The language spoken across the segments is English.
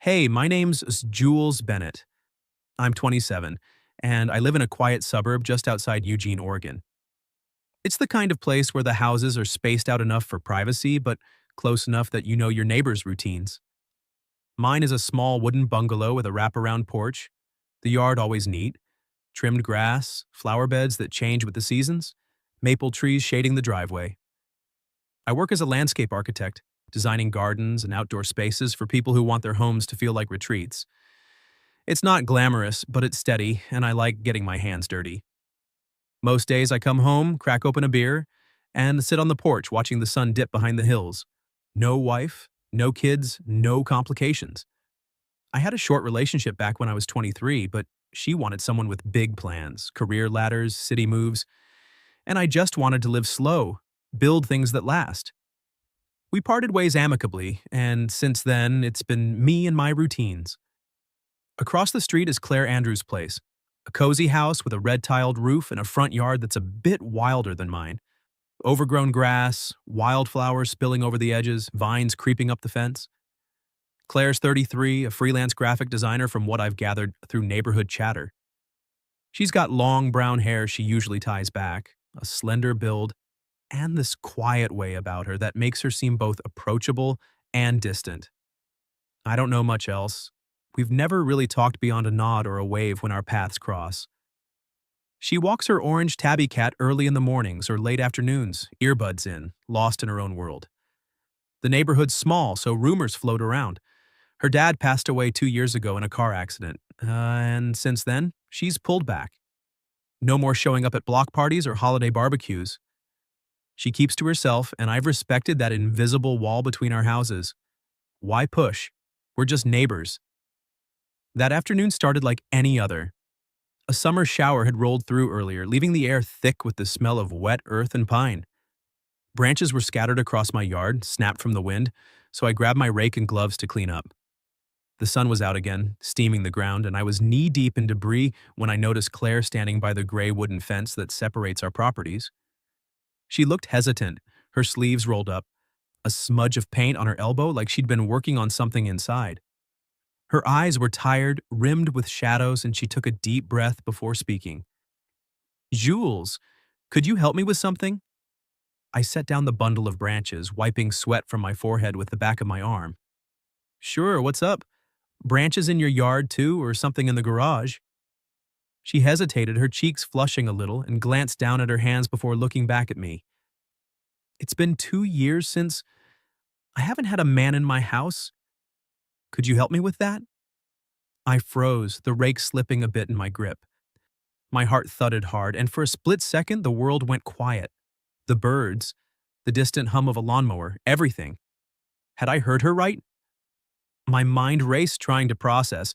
Hey, my name's Jules Bennett. I'm 27, and I live in a quiet suburb just outside Eugene, Oregon. It's the kind of place where the houses are spaced out enough for privacy, but close enough that you know your neighbors' routines. Mine is a small wooden bungalow with a wraparound porch, the yard always neat, trimmed grass, flower beds that change with the seasons, maple trees shading the driveway. I work as a landscape architect, designing gardens and outdoor spaces for people who want their homes to feel like retreats. It's not glamorous, but it's steady, and I like getting my hands dirty. Most days I come home, crack open a beer, and sit on the porch watching the sun dip behind the hills. No wife, no kids, no complications. I had a short relationship back when I was 23, but she wanted someone with big plans, career ladders, city moves, and I just wanted to live slow, build things that last. We parted ways amicably, and since then, it's been me and my routines. Across the street is Claire Andrews' place, a cozy house with a red-tiled roof and a front yard that's a bit wilder than mine. Overgrown grass, wildflowers spilling over the edges, vines creeping up the fence. Claire's 33, a freelance graphic designer from what I've gathered through neighborhood chatter. She's got long brown hair she usually ties back, a slender build, and this quiet way about her that makes her seem both approachable and distant. I don't know much else. We've never really talked beyond a nod or a wave when our paths cross. She walks her orange tabby cat early in the mornings or late afternoons, earbuds in, lost in her own world. The neighborhood's small, so rumors float around. Her dad passed away 2 years ago in a car accident, and since then, she's pulled back. No more showing up at block parties or holiday barbecues. She keeps to herself, and I've respected that invisible wall between our houses. Why push? We're just neighbors. That afternoon started like any other. A summer shower had rolled through earlier, leaving the air thick with the smell of wet earth and pine. Branches were scattered across my yard, snapped from the wind, so I grabbed my rake and gloves to clean up. The sun was out again, steaming the ground, and I was knee-deep in debris when I noticed Claire standing by the gray wooden fence that separates our properties. She looked hesitant, her sleeves rolled up, a smudge of paint on her elbow like she'd been working on something inside. Her eyes were tired, rimmed with shadows, and she took a deep breath before speaking. "Jules, could you help me with something?" I set down the bundle of branches, wiping sweat from my forehead with the back of my arm. "Sure, what's up? Branches in your yard too, or something in the garage?" She hesitated, her cheeks flushing a little, and glanced down at her hands before looking back at me. "It's been 2 years since I haven't had a man in my house. Could you help me with that?" I froze, the rake slipping a bit in my grip. My heart thudded hard, and for a split second the world went quiet. The birds, the distant hum of a lawnmower, everything. Had I heard her right? My mind raced trying to process,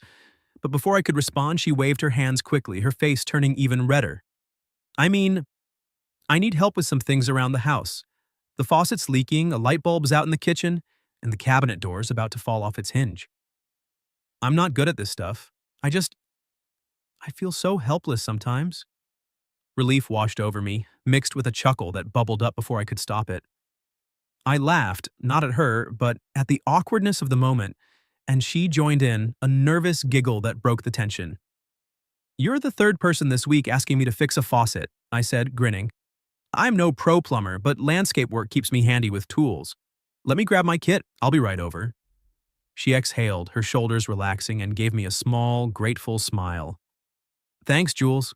but before I could respond she waved her hands quickly, her face turning even redder. "I mean, I need help with some things around the house. The faucet's leaking, a light bulb's out in the kitchen, and the cabinet door's about to fall off its hinge. I'm not good at this stuff. I feel so helpless sometimes." Relief washed over me, mixed with a chuckle that bubbled up before I could stop it. I laughed, not at her, but at the awkwardness of the moment, and she joined in, a nervous giggle that broke the tension. "You're the third person this week asking me to fix a faucet," I said, grinning. "I'm no pro plumber, but landscape work keeps me handy with tools. Let me grab my kit, I'll be right over." She exhaled, her shoulders relaxing, and gave me a small, grateful smile. "Thanks, Jules.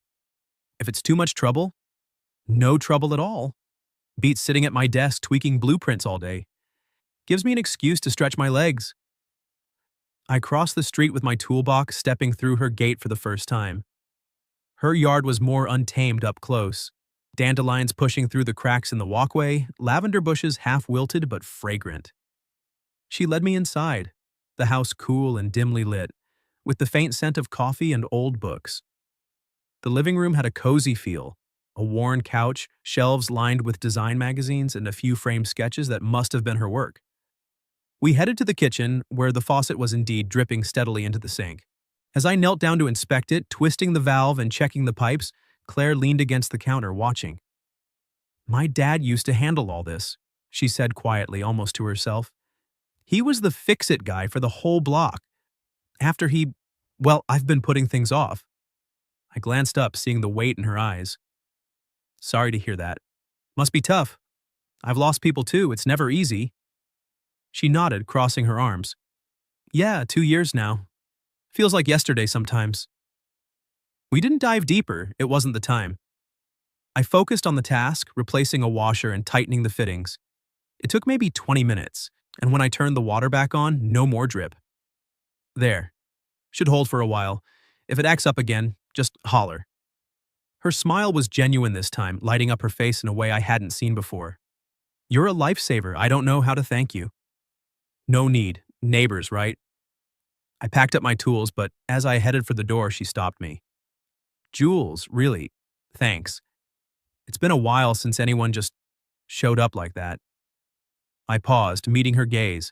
If it's too much trouble, no trouble at all. Beats sitting at my desk tweaking blueprints all day. Gives me an excuse to stretch my legs." I crossed the street with my toolbox, stepping through her gate for the first time. Her yard was more untamed up close. Dandelions pushing through the cracks in the walkway, lavender bushes half wilted but fragrant. She led me inside, the house cool and dimly lit, with the faint scent of coffee and old books. The living room had a cozy feel, a worn couch, shelves lined with design magazines, and a few framed sketches that must have been her work. We headed to the kitchen, where the faucet was indeed dripping steadily into the sink. As I knelt down to inspect it, twisting the valve and checking the pipes, Claire leaned against the counter, watching. "My dad used to handle all this," she said quietly, almost to herself. "He was the fix-it guy for the whole block. After well, I've been putting things off. I glanced up, seeing the weight in her eyes. Sorry to hear that. Must be tough. I've lost people too, it's never easy. She nodded, crossing her arms. Yeah, 2 years now. Feels like yesterday sometimes. We didn't dive deeper, it wasn't the time. I focused on the task, replacing a washer and tightening the fittings. It took maybe 20 minutes, and when I turned the water back on, no more drip. There. Should hold for a while. If it acts up again, just holler. Her smile was genuine this time, lighting up her face in a way I hadn't seen before. You're a lifesaver, I don't know how to thank you. No need. Neighbors, right? I packed up my tools, but as I headed for the door, she stopped me. Jules, really? Thanks. It's been a while since anyone just showed up like that. I paused, meeting her gaze.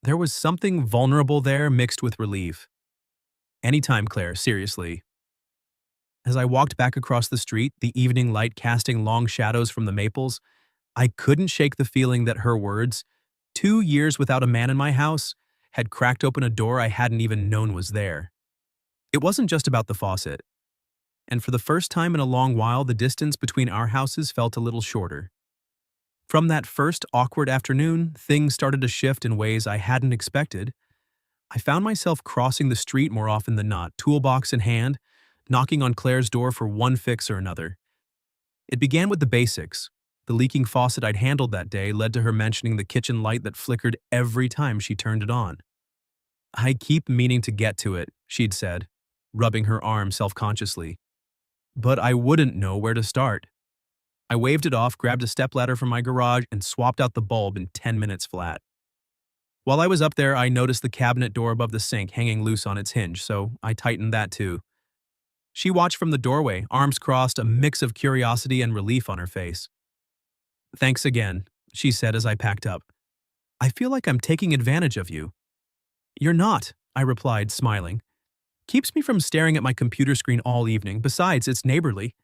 There was something vulnerable there mixed with relief. Anytime, Claire, seriously. As I walked back across the street, the evening light casting long shadows from the maples, I couldn't shake the feeling that her words, 2 years without a man in my house, had cracked open a door I hadn't even known was there. It wasn't just about the faucet. And for the first time in a long while, the distance between our houses felt a little shorter. From that first awkward afternoon, things started to shift in ways I hadn't expected. I found myself crossing the street more often than not, toolbox in hand, knocking on Claire's door for one fix or another. It began with the basics. The leaking faucet I'd handled that day led to her mentioning the kitchen light that flickered every time she turned it on. I keep meaning to get to it, she'd said, rubbing her arm self-consciously. But I wouldn't know where to start. I waved it off, grabbed a stepladder from my garage, and swapped out the bulb in 10 minutes flat. While I was up there, I noticed the cabinet door above the sink hanging loose on its hinge, so I tightened that too. She watched from the doorway, arms crossed, a mix of curiosity and relief on her face. Thanks again, she said as I packed up. I feel like I'm taking advantage of you. You're not, I replied, smiling. Keeps me from staring at my computer screen all evening, besides, it's neighborly.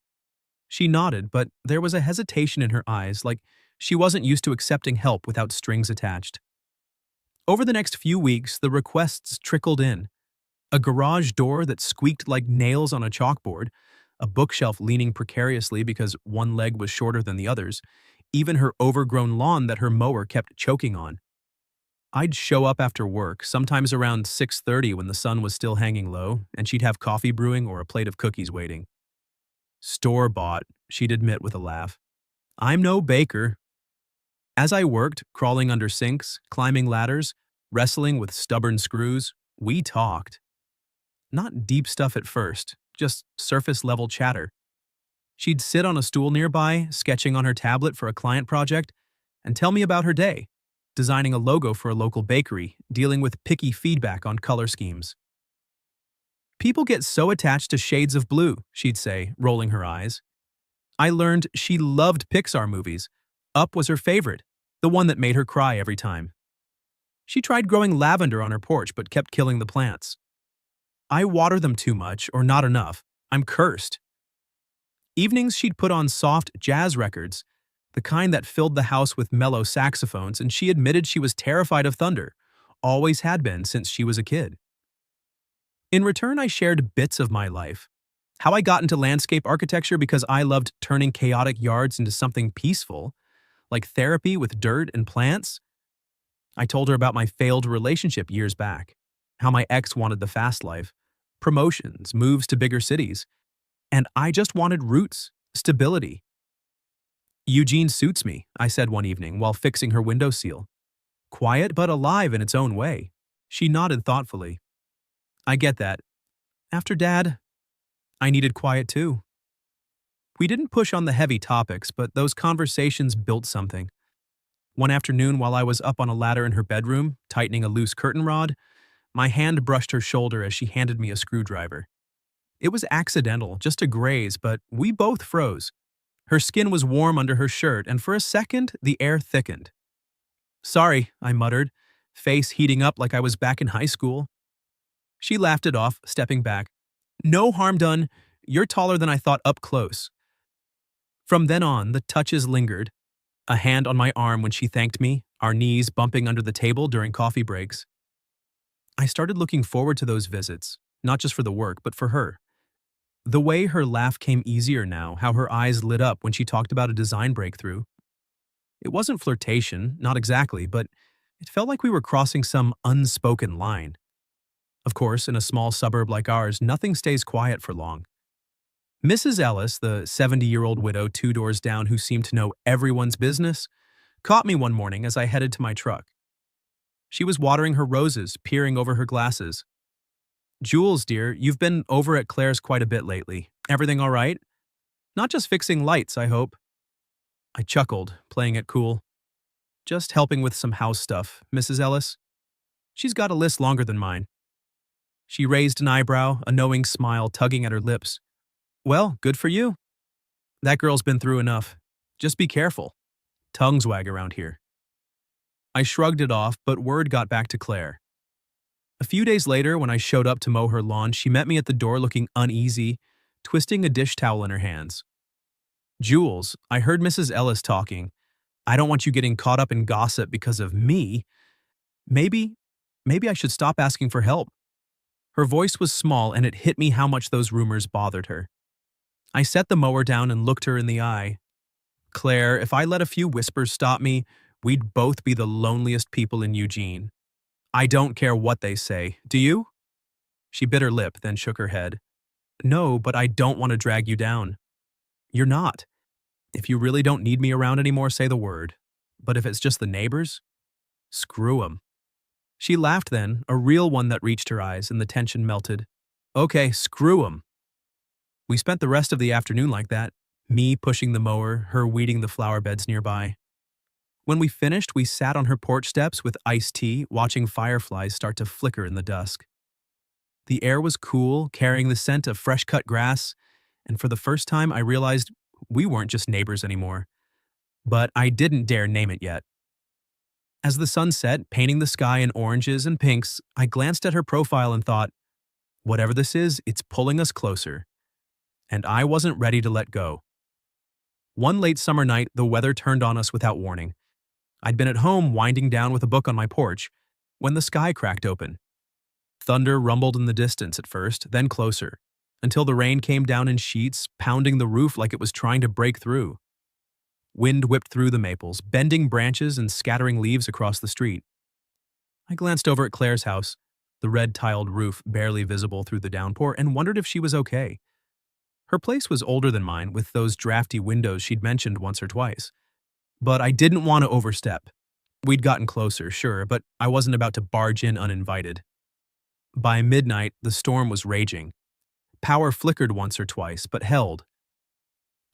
She nodded, but there was a hesitation in her eyes, like she wasn't used to accepting help without strings attached. Over the next few weeks, the requests trickled in. A garage door that squeaked like nails on a chalkboard, a bookshelf leaning precariously because one leg was shorter than the others, even her overgrown lawn that her mower kept choking on. I'd show up after work, sometimes around 6:30 when the sun was still hanging low, and she'd have coffee brewing or a plate of cookies waiting. Store-bought, she'd admit with a laugh. I'm no baker. As I worked, crawling under sinks, climbing ladders, wrestling with stubborn screws, we talked. Not deep stuff at first, just surface-level chatter. She'd sit on a stool nearby, sketching on her tablet for a client project, and tell me about her day, designing a logo for a local bakery, dealing with picky feedback on color schemes. People get so attached to shades of blue, she'd say, rolling her eyes. I learned she loved Pixar movies. Up was her favorite, the one that made her cry every time. She tried growing lavender on her porch but kept killing the plants. I water them too much or not enough. I'm cursed. Evenings she'd put on soft jazz records, the kind that filled the house with mellow saxophones, and she admitted she was terrified of thunder, always had been since she was a kid. In return, I shared bits of my life. How I got into landscape architecture because I loved turning chaotic yards into something peaceful, like therapy with dirt and plants. I told her about my failed relationship years back, how my ex wanted the fast life, promotions, moves to bigger cities, and I just wanted roots, stability. Eugene suits me, I said one evening while fixing her windowsill. Quiet but alive in its own way. She nodded thoughtfully. I get that. After Dad, I needed quiet too. We didn't push on the heavy topics, but those conversations built something. One afternoon while I was up on a ladder in her bedroom, tightening a loose curtain rod, my hand brushed her shoulder as she handed me a screwdriver. It was accidental, just a graze, but we both froze. Her skin was warm under her shirt, and for a second, the air thickened. Sorry, I muttered, face heating up like I was back in high school. She laughed it off, stepping back. No harm done. You're taller than I thought up close. From then on, the touches lingered. A hand on my arm when she thanked me, our knees bumping under the table during coffee breaks. I started looking forward to those visits, not just for the work, but for her. The way her laugh came easier now, how her eyes lit up when she talked about a design breakthrough. It wasn't flirtation, not exactly, but it felt like we were crossing some unspoken line. Of course, in a small suburb like ours, nothing stays quiet for long. Mrs. Ellis, the 70-year-old widow 2 doors down who seemed to know everyone's business, caught me one morning as I headed to my truck. She was watering her roses, peering over her glasses. "Jules, dear, you've been over at Claire's quite a bit lately. Everything all right? Not just fixing lights, I hope." I chuckled, playing it cool. "Just helping with some house stuff, Mrs. Ellis. She's got a list longer than mine." She raised an eyebrow, a knowing smile tugging at her lips. "Well, good for you. That girl's been through enough. Just be careful. Tongues wag around here." I shrugged it off, but word got back to Claire. A few days later, when I showed up to mow her lawn, she met me at the door looking uneasy, twisting a dish towel in her hands. "Jules, I heard Mrs. Ellis talking. I don't want you getting caught up in gossip because of me. Maybe, maybe I should stop asking for help." Her voice was small, and it hit me how much those rumors bothered her. I set the mower down and looked her in the eye. "Claire, if I let a few whispers stop me, we'd both be the loneliest people in Eugene. I don't care what they say. Do you?" She bit her lip, then shook her head. "No, but I don't want to drag you down." "You're not. If you really don't need me around anymore, say the word. But if it's just the neighbors, screw 'em." She laughed then, a real one that reached her eyes, and the tension melted. "Okay, screw 'em." We spent the rest of the afternoon like that, me pushing the mower, her weeding the flower beds nearby. When we finished, we sat on her porch steps with iced tea, watching fireflies start to flicker in the dusk. The air was cool, carrying the scent of fresh-cut grass, and for the first time I realized we weren't just neighbors anymore. But I didn't dare name it yet. As the sun set, painting the sky in oranges and pinks, I glanced at her profile and thought, whatever this is, it's pulling us closer. And I wasn't ready to let go. One late summer night, the weather turned on us without warning. I'd been at home winding down with a book on my porch when the sky cracked open. Thunder rumbled in the distance at first, then closer, until the rain came down in sheets, pounding the roof like it was trying to break through. Wind whipped through the maples, bending branches and scattering leaves across the street. I glanced over at Claire's house, the red-tiled roof barely visible through the downpour, and wondered if she was okay. Her place was older than mine, with those drafty windows she'd mentioned once or twice. But I didn't want to overstep. We'd gotten closer, sure, but I wasn't about to barge in uninvited. By midnight, the storm was raging. Power flickered once or twice, but held.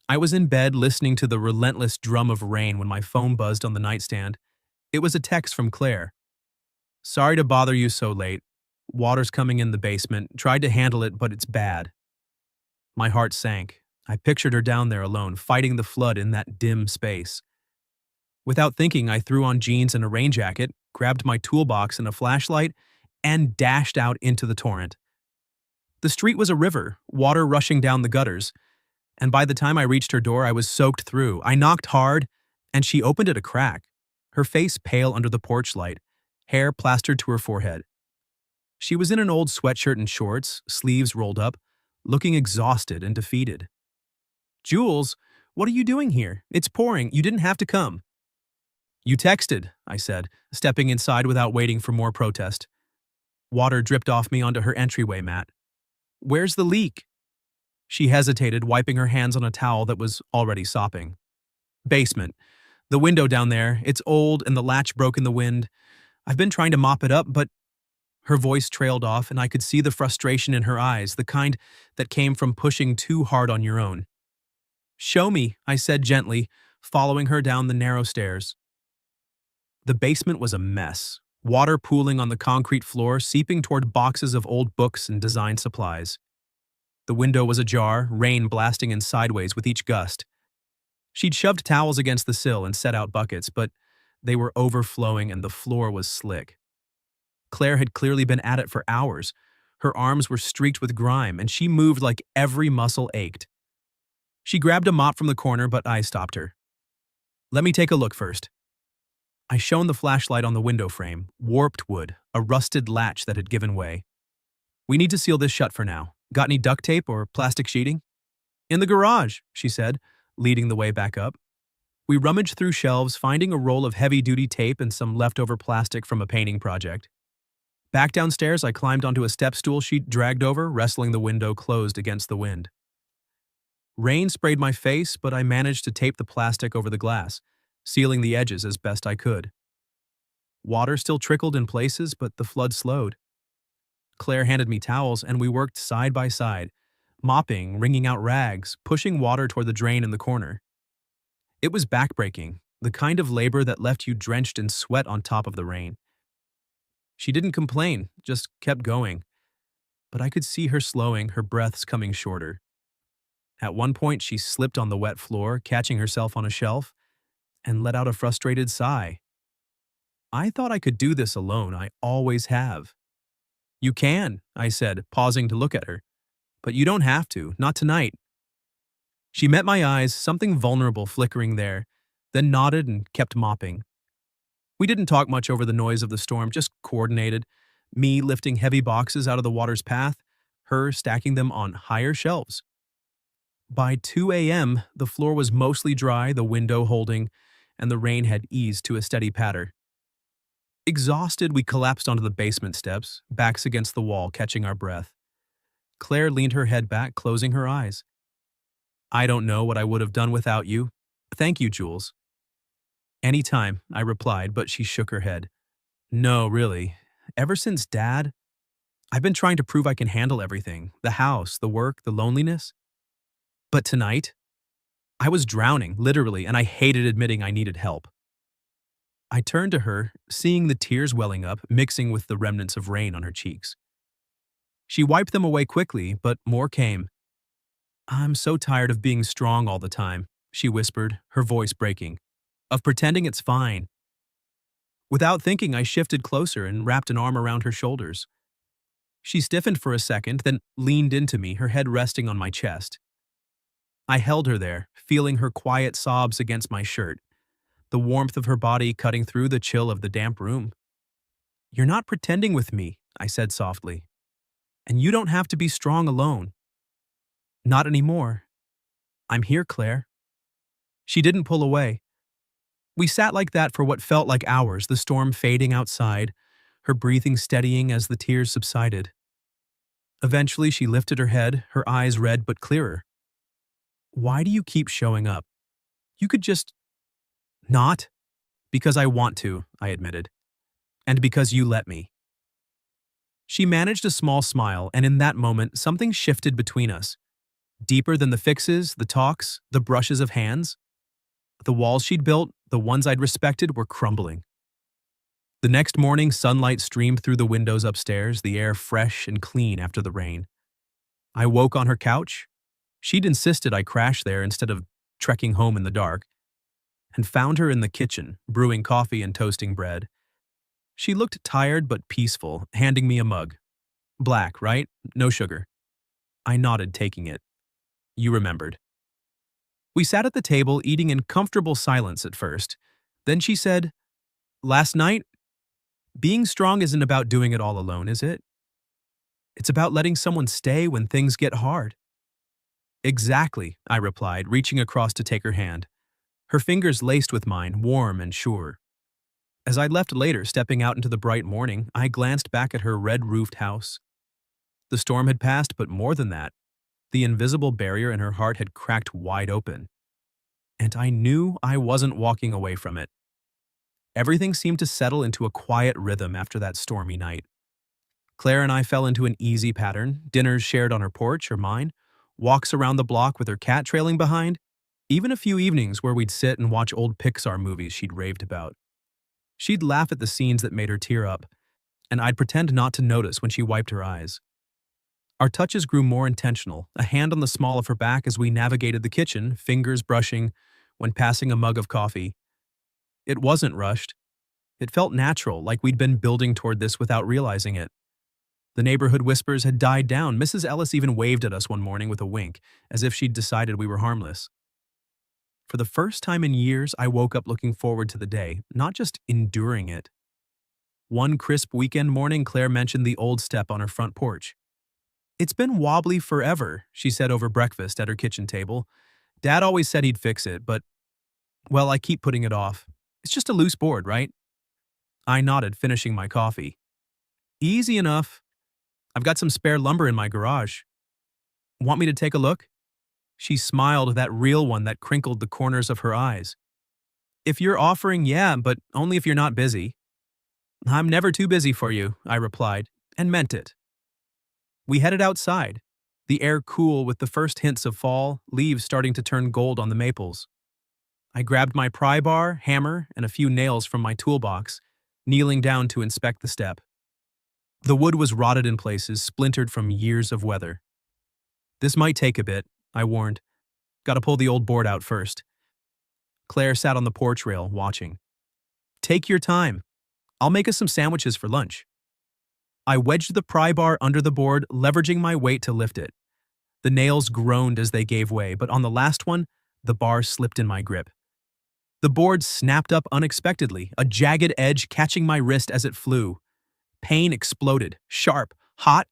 I was in bed listening to the relentless drum of rain when my phone buzzed on the nightstand. It was a text from Claire. "Sorry to bother you so late. Water's coming in the basement. Tried to handle it, but it's bad." My heart sank. I pictured her down there alone, fighting the flood in that dim space. Without thinking, I threw on jeans and a rain jacket, grabbed my toolbox and a flashlight, and dashed out into the torrent. The street was a river, water rushing down the gutters, and by the time I reached her door, I was soaked through. I knocked hard, and she opened it a crack, her face pale under the porch light, hair plastered to her forehead. She was in an old sweatshirt and shorts, sleeves rolled up, looking exhausted and defeated. "Jules, what are you doing here? It's pouring. You didn't have to come." "You texted," I said, stepping inside without waiting for more protest. Water dripped off me onto her entryway mat. "Where's the leak?" She hesitated, wiping her hands on a towel that was already sopping. "Basement. The window down there. It's old and the latch broke in the wind. I've been trying to mop it up, but..." Her voice trailed off, and I could see the frustration in her eyes, the kind that came from pushing too hard on your own. "Show me," I said gently, following her down the narrow stairs. The basement was a mess, water pooling on the concrete floor, seeping toward boxes of old books and design supplies. The window was ajar, rain blasting in sideways with each gust. She'd shoved towels against the sill and set out buckets, but they were overflowing and the floor was slick. Claire had clearly been at it for hours. Her arms were streaked with grime, and she moved like every muscle ached. She grabbed a mop from the corner, but I stopped her. "Let me take a look first." I shone the flashlight on the window frame, warped wood, a rusted latch that had given way. "We need to seal this shut for now. Got any duct tape or plastic sheeting?" "In the garage," she said, leading the way back up. We rummaged through shelves, finding a roll of heavy-duty tape and some leftover plastic from a painting project. Back downstairs, I climbed onto a step stool she'd dragged over, wrestling the window closed against the wind. Rain sprayed my face, but I managed to tape the plastic over the glass, sealing the edges as best I could. Water still trickled in places, but the flood slowed. Claire handed me towels, and we worked side by side, mopping, wringing out rags, pushing water toward the drain in the corner. It was backbreaking, the kind of labor that left you drenched in sweat on top of the rain. She didn't complain, just kept going, but I could see her slowing, her breaths coming shorter. At one point, she slipped on the wet floor, catching herself on a shelf, and let out a frustrated sigh. I thought I could do this alone, I always have. "You can," I said, pausing to look at her. "But you don't have to, not tonight." She met my eyes, something vulnerable flickering there, then nodded and kept mopping. We didn't talk much over the noise of the storm, just coordinated, me lifting heavy boxes out of the water's path, her stacking them on higher shelves. By 2 a.m., the floor was mostly dry, the window holding, and the rain had eased to a steady patter. Exhausted, we collapsed onto the basement steps, backs against the wall, catching our breath. Claire leaned her head back, closing her eyes. "I don't know what I would have done without you. Thank you, Jules." "Anytime," I replied, but she shook her head. "No, really. Ever since Dad, I've been trying to prove I can handle everything, the house, the work, the loneliness. But tonight, I was drowning, literally, and I hated admitting I needed help." I turned to her, seeing the tears welling up, mixing with the remnants of rain on her cheeks. She wiped them away quickly, but more came. "I'm so tired of being strong all the time," she whispered, her voice breaking. "Of pretending it's fine." Without thinking, I shifted closer and wrapped an arm around her shoulders. She stiffened for a second, then leaned into me, her head resting on my chest. I held her there, feeling her quiet sobs against my shirt, the warmth of her body cutting through the chill of the damp room. "You're not pretending with me," I said softly. "And you don't have to be strong alone." "Not anymore. I'm here, Claire." She didn't pull away. We sat like that for what felt like hours, the storm fading outside, her breathing steadying as the tears subsided. Eventually, she lifted her head, her eyes red but clearer. "Why do you keep showing up? You could just..." "Not." "Because I want to," I admitted. "And because you let me." She managed a small smile, and in that moment, something shifted between us. Deeper than the fixes, the talks, the brushes of hands. The walls she'd built, the ones I'd respected, were crumbling. The next morning, sunlight streamed through the windows upstairs, the air fresh and clean after the rain. I woke on her couch. She'd insisted I crash there instead of trekking home in the dark, and found her in the kitchen, brewing coffee and toasting bread. She looked tired but peaceful, handing me a mug. "Black, right? No sugar." I nodded, taking it. "You remembered." We sat at the table, eating in comfortable silence at first. Then she said, "Last night, being strong isn't about doing it all alone, is it? It's about letting someone stay when things get hard." "Exactly," I replied, reaching across to take her hand. Her fingers laced with mine, warm and sure. As I left later, stepping out into the bright morning, I glanced back at her red-roofed house. The storm had passed, but more than that, the invisible barrier in her heart had cracked wide open. And I knew I wasn't walking away from it. Everything seemed to settle into a quiet rhythm after that stormy night. Claire and I fell into an easy pattern, dinners shared on her porch or mine, walks around the block with her cat trailing behind, even a few evenings where we'd sit and watch old Pixar movies she'd raved about. She'd laugh at the scenes that made her tear up, and I'd pretend not to notice when she wiped her eyes. Our touches grew more intentional, a hand on the small of her back as we navigated the kitchen, fingers brushing when passing a mug of coffee. It wasn't rushed. It felt natural, like we'd been building toward this without realizing it. The neighborhood whispers had died down. Mrs. Ellis even waved at us one morning with a wink, as if she'd decided we were harmless. For the first time in years, I woke up looking forward to the day, not just enduring it. One crisp weekend morning, Claire mentioned the old step on her front porch. "It's been wobbly forever," she said over breakfast at her kitchen table. "Dad always said he'd fix it, but, well, I keep putting it off. It's just a loose board, right?" I nodded, finishing my coffee. "Easy enough. I've got some spare lumber in my garage. Want me to take a look?" She smiled, that real one that crinkled the corners of her eyes. "If you're offering, yeah, but only if you're not busy." "I'm never too busy for you," I replied, and meant it. We headed outside, the air cool with the first hints of fall, leaves starting to turn gold on the maples. I grabbed my pry bar, hammer, and a few nails from my toolbox, kneeling down to inspect the step. The wood was rotted in places, splintered from years of weather. "This might take a bit," I warned. "Gotta pull the old board out first." Claire sat on the porch rail, watching. "Take your time. I'll make us some sandwiches for lunch." I wedged the pry bar under the board, leveraging my weight to lift it. The nails groaned as they gave way, but on the last one, the bar slipped in my grip. The board snapped up unexpectedly, a jagged edge catching my wrist as it flew. Pain exploded, sharp, hot,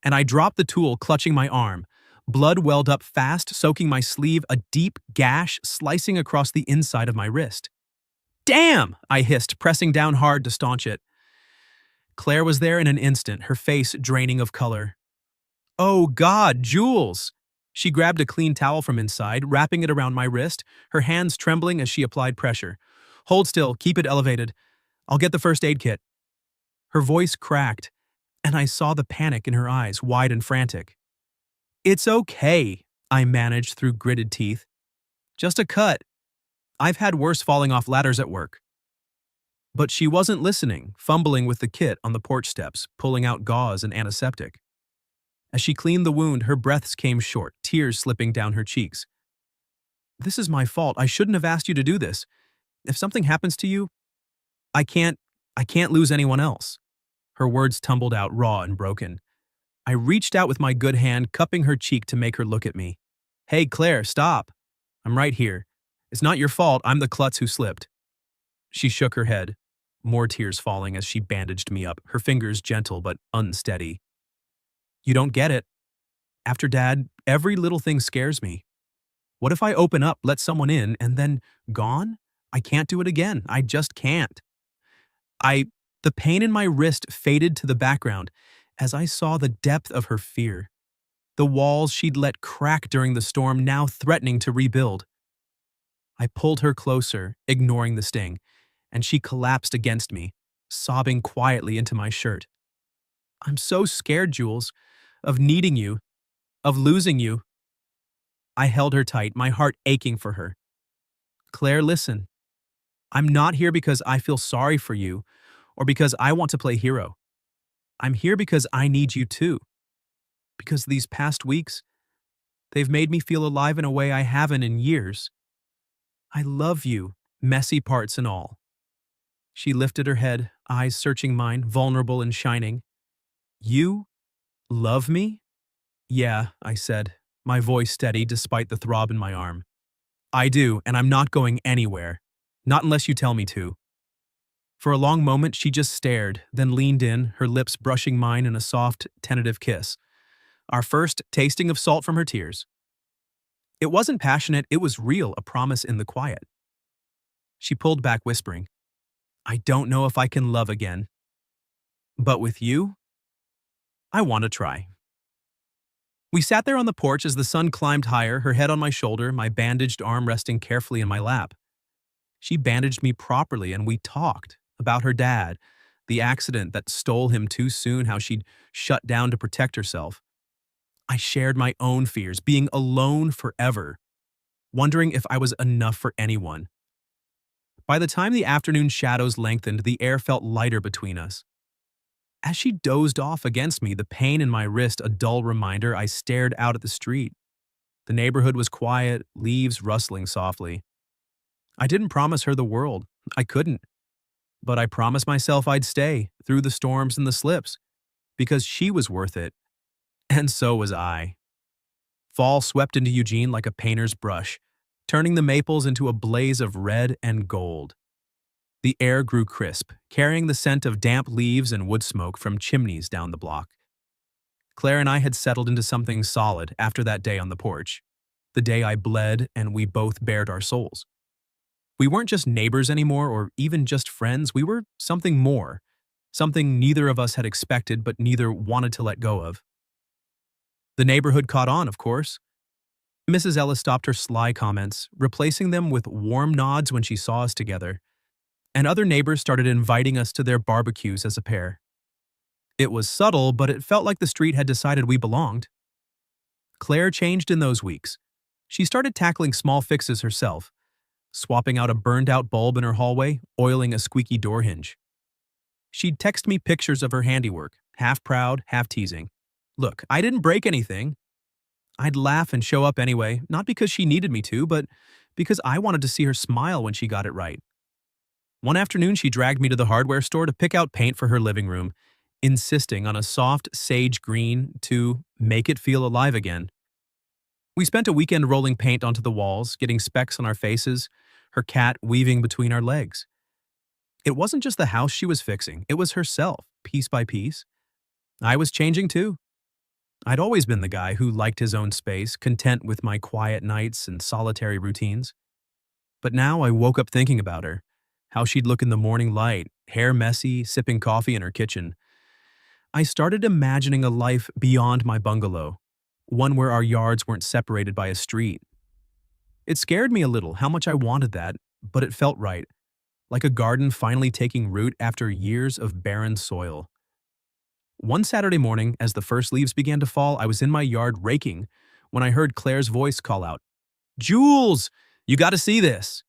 and I dropped the tool, clutching my arm. Blood welled up fast, soaking my sleeve, a deep gash slicing across the inside of my wrist. "Damn!" I hissed, pressing down hard to staunch it. Claire was there in an instant, her face draining of color. "Oh God, Jules!" She grabbed a clean towel from inside, wrapping it around my wrist, her hands trembling as she applied pressure. "Hold still, keep it elevated. I'll get the first aid kit." Her voice cracked, and I saw the panic in her eyes, wide and frantic. "It's okay," I managed through gritted teeth. "Just a cut. I've had worse falling off ladders at work." But she wasn't listening, fumbling with the kit on the porch steps, pulling out gauze and antiseptic. As she cleaned the wound, her breaths came short, tears slipping down her cheeks. "This is my fault. I shouldn't have asked you to do this. If something happens to you, I can't lose anyone else." Her words tumbled out raw and broken. I reached out with my good hand, cupping her cheek to make her look at me. "Hey, Claire, stop. I'm right here. It's not your fault. I'm the klutz who slipped." She shook her head, more tears falling as she bandaged me up, her fingers gentle but unsteady. "You don't get it. After Dad, every little thing scares me. What if I open up, let someone in, and then gone? I can't do it again. I just can't." The pain in my wrist faded to the background as I saw the depth of her fear. The walls she'd let crack during the storm now threatening to rebuild. I pulled her closer, ignoring the sting, and she collapsed against me, sobbing quietly into my shirt. "I'm so scared, Jules, of needing you, of losing you." I held her tight, my heart aching for her. "Claire, listen. I'm not here because I feel sorry for you or because I want to play hero. I'm here because I need you too. Because these past weeks, they've made me feel alive in a way I haven't in years. I love you, messy parts and all." She lifted her head, eyes searching mine, vulnerable and shining. "You love me?" "Yeah," I said, my voice steady despite the throb in my arm. "I do, and I'm not going anywhere. Not unless you tell me to." For a long moment, she just stared, then leaned in, her lips brushing mine in a soft, tentative kiss. Our first tasting of salt from her tears. It wasn't passionate, it was real, a promise in the quiet. She pulled back, whispering, "I don't know if I can love again. But with you, I want to try." We sat there on the porch as the sun climbed higher, her head on my shoulder, my bandaged arm resting carefully in my lap. She bandaged me properly, and we talked about her dad, the accident that stole him too soon, how she'd shut down to protect herself. I shared my own fears, being alone forever, wondering if I was enough for anyone. By the time the afternoon shadows lengthened, the air felt lighter between us. As she dozed off against me, the pain in my wrist a dull reminder, I stared out at the street. The neighborhood was quiet, leaves rustling softly. I didn't promise her the world. I couldn't. But I promised myself I'd stay through the storms and the slips, because she was worth it. And so was I. Fall swept into Eugene like a painter's brush, turning the maples into a blaze of red and gold. The air grew crisp, carrying the scent of damp leaves and wood smoke from chimneys down the block. Claire and I had settled into something solid after that day on the porch. The day I bled and we both bared our souls. We weren't just neighbors anymore or even just friends, we were something more. Something neither of us had expected but neither wanted to let go of. The neighborhood caught on, of course. Mrs. Ellis stopped her sly comments, replacing them with warm nods when she saw us together, and other neighbors started inviting us to their barbecues as a pair. It was subtle, but it felt like the street had decided we belonged. Claire changed in those weeks. She started tackling small fixes herself, swapping out a burned-out bulb in her hallway, oiling a squeaky door hinge. She'd text me pictures of her handiwork, half proud, half teasing. Look, I didn't break anything. I'd laugh and show up anyway, not because she needed me to, but because I wanted to see her smile when she got it right. One afternoon, she dragged me to the hardware store to pick out paint for her living room, insisting on a soft sage green to make it feel alive again. We spent a weekend rolling paint onto the walls, getting specks on our faces, her cat weaving between our legs. It wasn't just the house she was fixing, it was herself, piece by piece. I was changing too. I'd always been the guy who liked his own space, content with my quiet nights and solitary routines. But now I woke up thinking about her, how she'd look in the morning light, hair messy, sipping coffee in her kitchen. I started imagining a life beyond my bungalow, one where our yards weren't separated by a street. It scared me a little how much I wanted that, but it felt right, like a garden finally taking root after years of barren soil. One Saturday morning, as the first leaves began to fall, I was in my yard raking when I heard Claire's voice call out, "Jules, you gotta see this."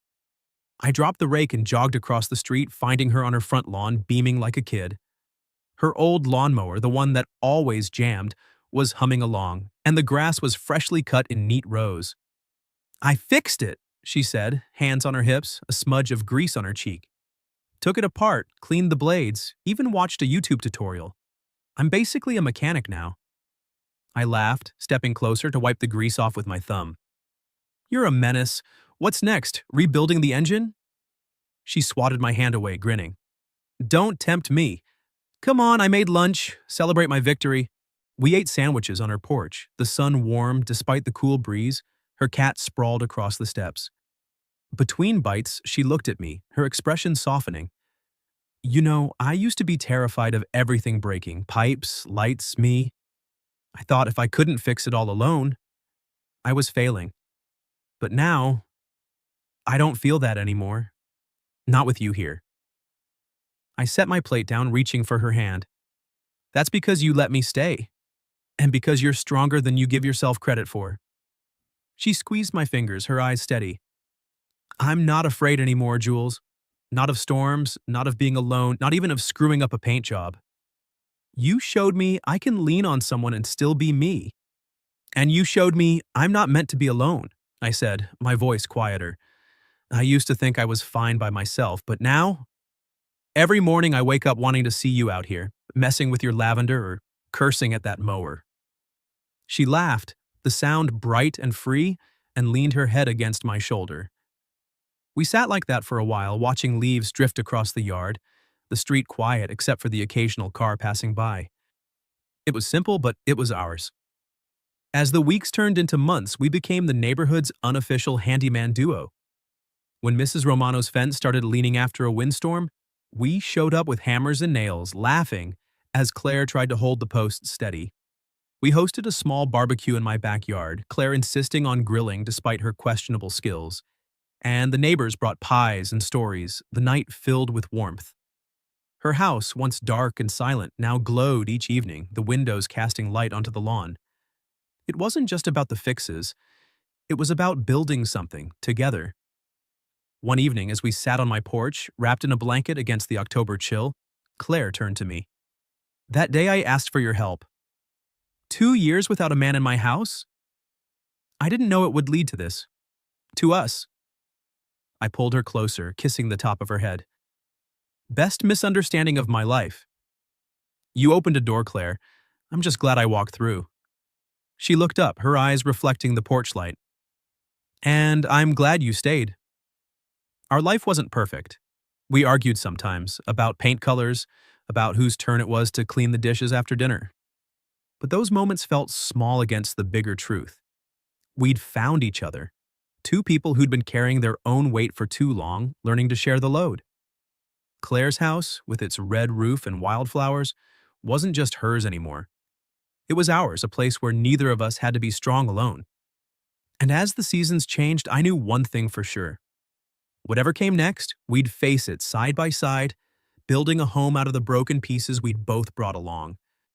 I dropped the rake and jogged across the street, finding her on her front lawn, beaming like a kid. Her old lawnmower, the one that always jammed, was humming along, and the grass was freshly cut in neat rows. "I fixed it," she said, hands on her hips, a smudge of grease on her cheek. "Took it apart, cleaned the blades, even watched a YouTube tutorial. I'm basically a mechanic now." I laughed, stepping closer to wipe the grease off with my thumb. "You're a menace. What's next, rebuilding the engine?" She swatted my hand away, grinning. "Don't tempt me. Come on, I made lunch. Celebrate my victory." We ate sandwiches on her porch, the sun warm despite the cool breeze, her cat sprawled across the steps. Between bites, she looked at me, her expression softening. "You know, I used to be terrified of everything breaking, pipes, lights, me. I thought if I couldn't fix it all alone, I was failing. But now, I don't feel that anymore. Not with you here." I set my plate down, reaching for her hand. "That's because you let me stay. And because you're stronger than you give yourself credit for." She squeezed my fingers, her eyes steady. "I'm not afraid anymore, Jules. Not of storms, not of being alone, not even of screwing up a paint job. You showed me I can lean on someone and still be me. And you showed me I'm not meant to be alone," I said, my voice quieter. "I used to think I was fine by myself, but now, every morning I wake up wanting to see you out here, messing with your lavender or cursing at that mower." She laughed, the sound bright and free, and leaned her head against my shoulder. We sat like that for a while, watching leaves drift across the yard, the street quiet except for the occasional car passing by. It was simple, but it was ours. As the weeks turned into months, we became the neighborhood's unofficial handyman duo. When Mrs. Romano's fence started leaning after a windstorm, we showed up with hammers and nails, laughing as Claire tried to hold the posts steady. We hosted a small barbecue in my backyard, Claire insisting on grilling despite her questionable skills. And the neighbors brought pies and stories, the night filled with warmth. Her house, once dark and silent, now glowed each evening, the windows casting light onto the lawn. It wasn't just about the fixes. It was about building something, together. One evening, as we sat on my porch, wrapped in a blanket against the October chill, Claire turned to me. "That day I asked for your help. 2 years without a man in my house? I didn't know it would lead to this. To us." I pulled her closer, kissing the top of her head. "Best misunderstanding of my life." "You opened a door, Claire. I'm just glad I walked through." She looked up, her eyes reflecting the porch light. "And I'm glad you stayed. Our life wasn't perfect. We argued sometimes about paint colors, about whose turn it was to clean the dishes after dinner. But those moments felt small against the bigger truth. We'd found each other. Two people who'd been carrying their own weight for too long, learning to share the load. Claire's house, with its red roof and wildflowers, wasn't just hers anymore. It was ours, a place where neither of us had to be strong alone. And as the seasons changed, I knew one thing for sure. Whatever came next, we'd face it side by side, building a home out of the broken pieces we'd both brought along.